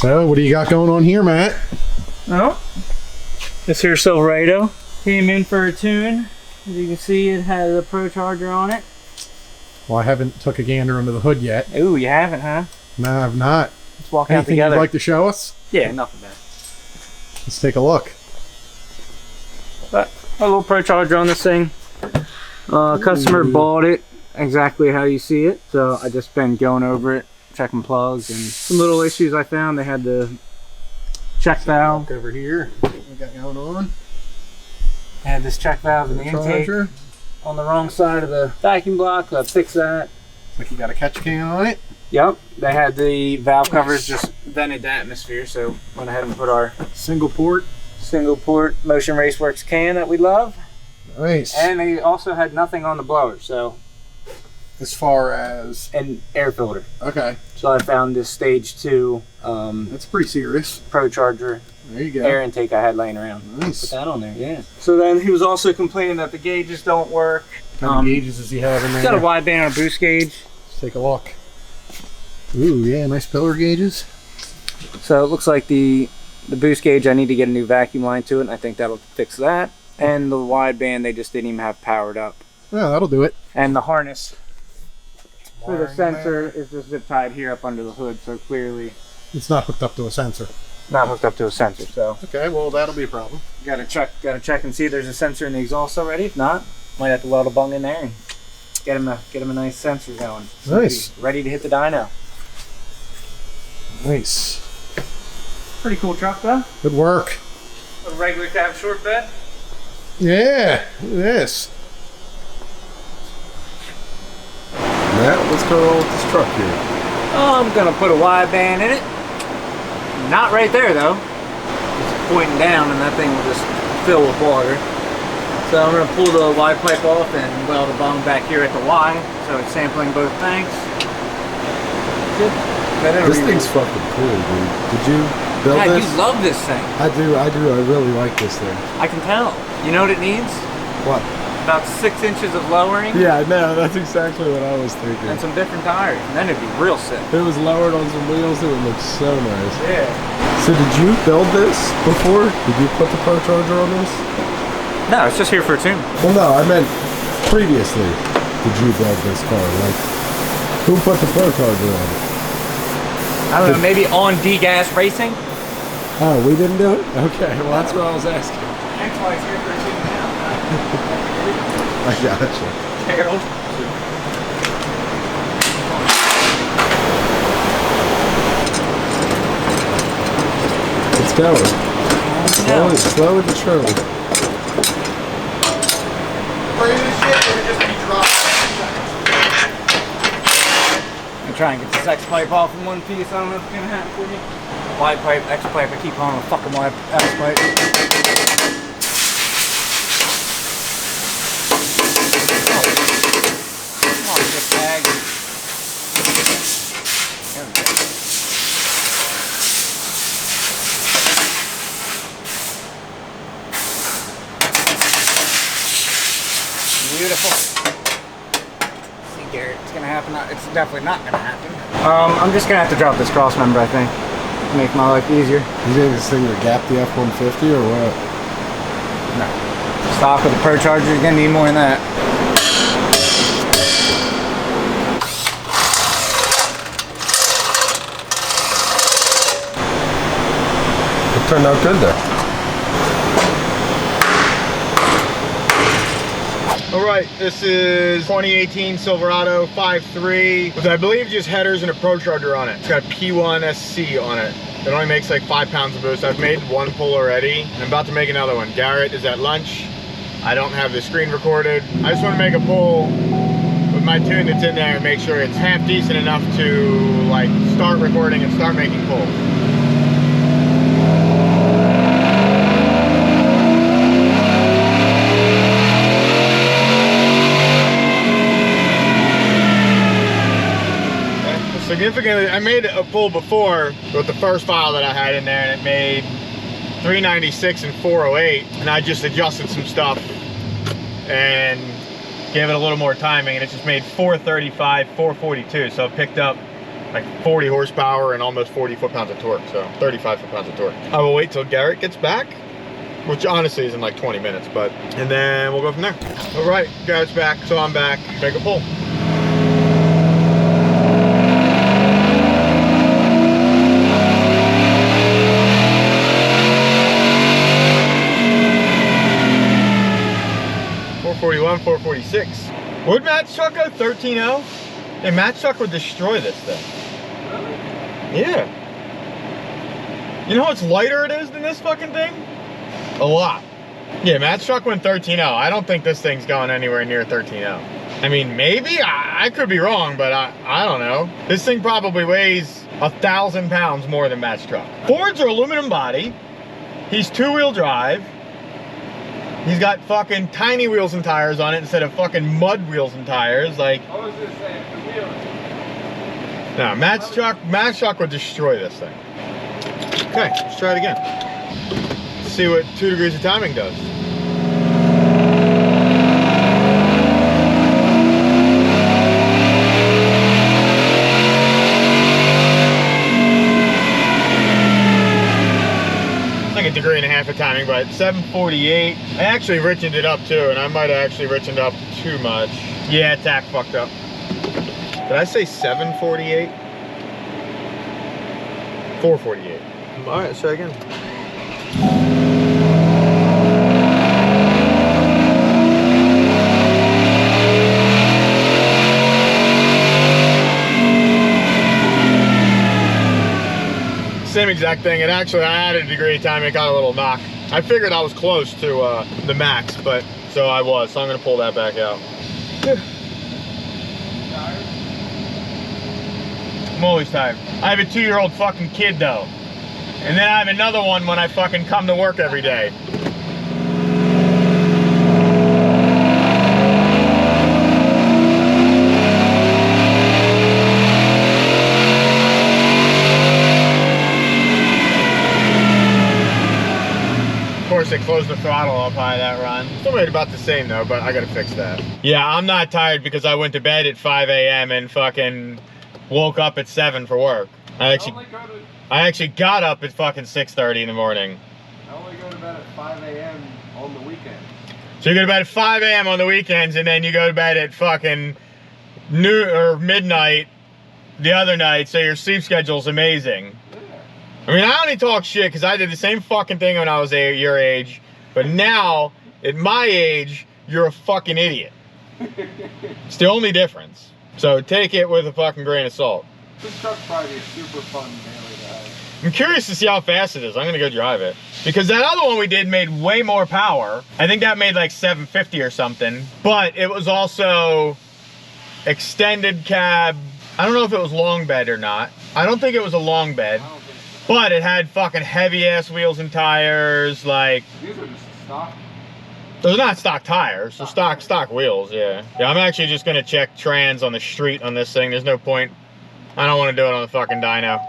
So, what do you got going on here, Matt? Well, this here Silverado came in for a tune. As you can see, it has a Procharged on it. Well, I haven't took a gander under the hood yet. Ooh, you haven't, huh? No, I've not. Let's walk out Anything together. you'd like to show us? Yeah, nothing bad. Let's take a look. But a little Procharged on this thing. Customer bought it exactly how you see it, so I just been going over it, checking plugs and some little issues I found. They had the check valve Look over here. What we got going on? I had this check valve in the intake on the wrong side of the vacuum block. So I fixed that. Like you got a catch can on it. Yep, they had the valve covers just vented the atmosphere, so went ahead and put our Single port Motion Raceworks can that we love. Nice. And they also had nothing on the blower, so. As far as An air filter. okay, So I found this stage 2 that's pretty serious. Procharged There you go. air intake I had laying around. Nice. Put that on there, yeah. So then he was also complaining that the gauges don't work. How many gauges does he have in there? Got a wideband and a boost gauge. Let's take a look. Ooh, yeah, nice pillar gauges. So it looks like the boost gauge, I need to get a new vacuum line to it, and I think that'll fix that. And the wideband, they just didn't even have powered up. Oh, that'll do it. And the harness for the sensor is just zip tied here up under the hood, so clearly It's not hooked up to a sensor. not hooked up to a sensor. So Okay, well that'll be a problem. gotta check and see if there's a sensor in the exhaust already. If not, might have to weld a bung in there and get him a nice sensor going. So Nice. he's ready to hit the dyno. Nice. Pretty cool truck though. Good work. A regular cab short bed. Yeah, look at this. Matt, what's going on with this truck here? Oh, I'm gonna put a wideband in it. Not right there though. It's pointing down and that thing will just fill with water. So I'm gonna pull the Y pipe off and weld a bung back here at the Y, so it's sampling both tanks. Good. This thing's fucking cool, dude. Did you build God, this? you love this thing. I do. I really like this thing. I can tell. You know what it needs? What? About 6 inches of lowering Yeah, no, that's exactly what I was thinking. and some different tires, and then it'd be real sick. If it was lowered on some wheels, it would look so nice. Yeah. So did you build this before? Did you put the Procharged on this? No, it's just here for a tune. Well, no, I meant previously. Did you build this car? Like, who put the Procharged on it? I don't know, maybe on D-Gas Racing? Oh, we didn't do it? Okay, well that's what I was asking. That's why it's here for a tune now. I gotcha. Harold. It's going. Slowly but surely. I'm trying to get this X pipe off in one piece. I don't know if it's gonna happen for me. Y pipe, X pipe. I keep calling it a fucking Y X pipe. Come on, get bag. There we go. Beautiful. See, Garrett, it's gonna happen. It's definitely not gonna happen. I'm just gonna have to drop this cross member, I think, to make my life easier. You think this thing would gap the F-150 or what? No. Stock with the Procharged, you're gonna need more than that. It turned out good though. Alright, this is 2018 Silverado 5.3 with I believe just headers and a Procharged on it. It's got P1 SC on it. It only makes like 5 pounds of boost. I've made one pull already and I'm about to make another one. Garrett is at lunch. I don't have the screen recorded. I just want to make a pull with my tune that's in there and make sure it's half decent enough to like start recording and start making pulls. Significantly, I made a pull before with the first file that I had in there and it made 396 and 408 and I just adjusted some stuff and gave it a little more timing and it just made 435, 442. So it picked up like 40 horsepower and almost 40 foot-pounds of torque, so 35 foot-pounds of torque. I will wait till Garrett gets back, which honestly is in like 20 minutes, and then we'll go from there. All right, Garrett's back, so I'm back. Make a pull. .441, 446. Would Matt's truck go 13.0? Yeah, Matt's truck would destroy this thing. Yeah. You know how much lighter it is than this fucking thing? A lot. Yeah, Matt's truck went 13.0. I don't think this thing's going anywhere near 13.0. I mean, maybe? I could be wrong, but I don't know. This thing probably weighs 1,000 pounds more than Matt's truck. Fords are aluminum body. He's two-wheel drive. He's got fucking tiny wheels and tires on it instead of fucking mud wheels and tires. Like, I was just saying, the wheels. No, Matt's truck would destroy this thing. Okay, let's try it again. Let's see what 2 degrees of timing does. Like 1.5 degrees of timing, but 7:48. I actually richened it up too, and I might have actually richened up too much. Yeah, tack fucked up. Did I say 7:48? 4:48. All right, let's try again. Same exact thing. It actually, I added 1 degree of time. It got a little knock. I figured I was close to the max, but so I was. So I'm gonna pull that back out. I'm always tired. I have a 2-year-old fucking kid though. And then I have another one when I fucking come to work every day. Of course, they closed the throttle up high that run. Still made about the same though, but I gotta fix that. Yeah, I'm not tired because I went to bed at 5 a.m. and fucking woke up at 7 for work. I actually got up at fucking 6:30 in the morning. I only go to bed at 5 a.m. on the weekend. So you go to bed at 5 a.m. on the weekends, and then you go to bed at fucking noon or midnight the other night, so your sleep schedule's amazing. Yeah. I mean, I only talk shit because I did the same fucking thing when I was your age, but now, at my age, you're a fucking idiot. It's the only difference. So take it with a fucking grain of salt. This truck's probably a super fun daily ride. I'm curious to see how fast it is. I'm gonna go drive it. Because that other one we did made way more power. I think that made like 750 or something. But it was also extended cab. I don't know if it was long bed or not. I don't think it was a long bed. But it had fucking heavy ass wheels and tires. Like, these are just stock. Those are not stock tires. They're stock wheels, yeah. Yeah, I'm actually just gonna check trans on the street on this thing. There's no point. I don't want to do it on the fucking dyno.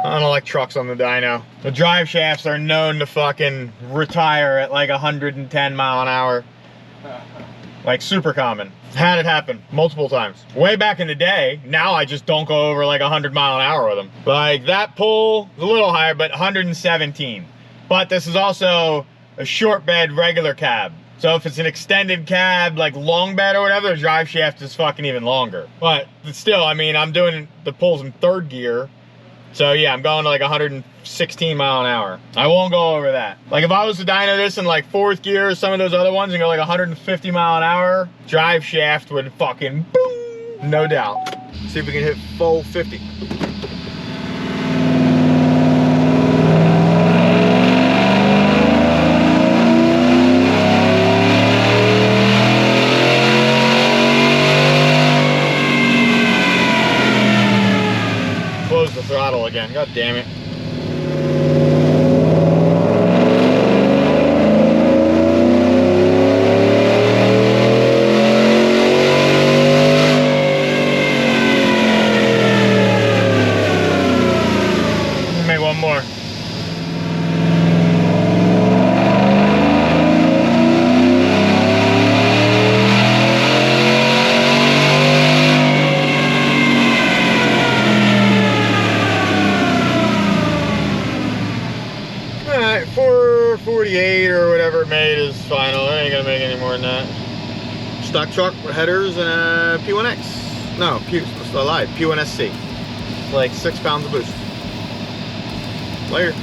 I don't like trucks on the dyno. The drive shafts are known to fucking retire at like 110 mile an hour. Like super common. Had it happen multiple times. Way back in the day, now I just don't go over like 100 mile an hour with them. Like that pull is a little higher, but 117. But this is also a short bed regular cab. So if it's an extended cab, like long bed or whatever, the drive shaft is fucking even longer. But still, I mean, I'm doing the pulls in 3rd gear. So yeah, I'm going to like 116 mile an hour. I won't go over that. Like if I was to dyno this in like 4th gear or some of those other ones and go like 150 mile an hour, drive shaft would fucking boom, no doubt. See if we can hit full 50. Throttle again, god damn it. Make one more. made is final. I ain't gonna make any more than that. Stock truck with headers and a P1X. No, I lied. P1SC. Like 6 pounds of boost. Later.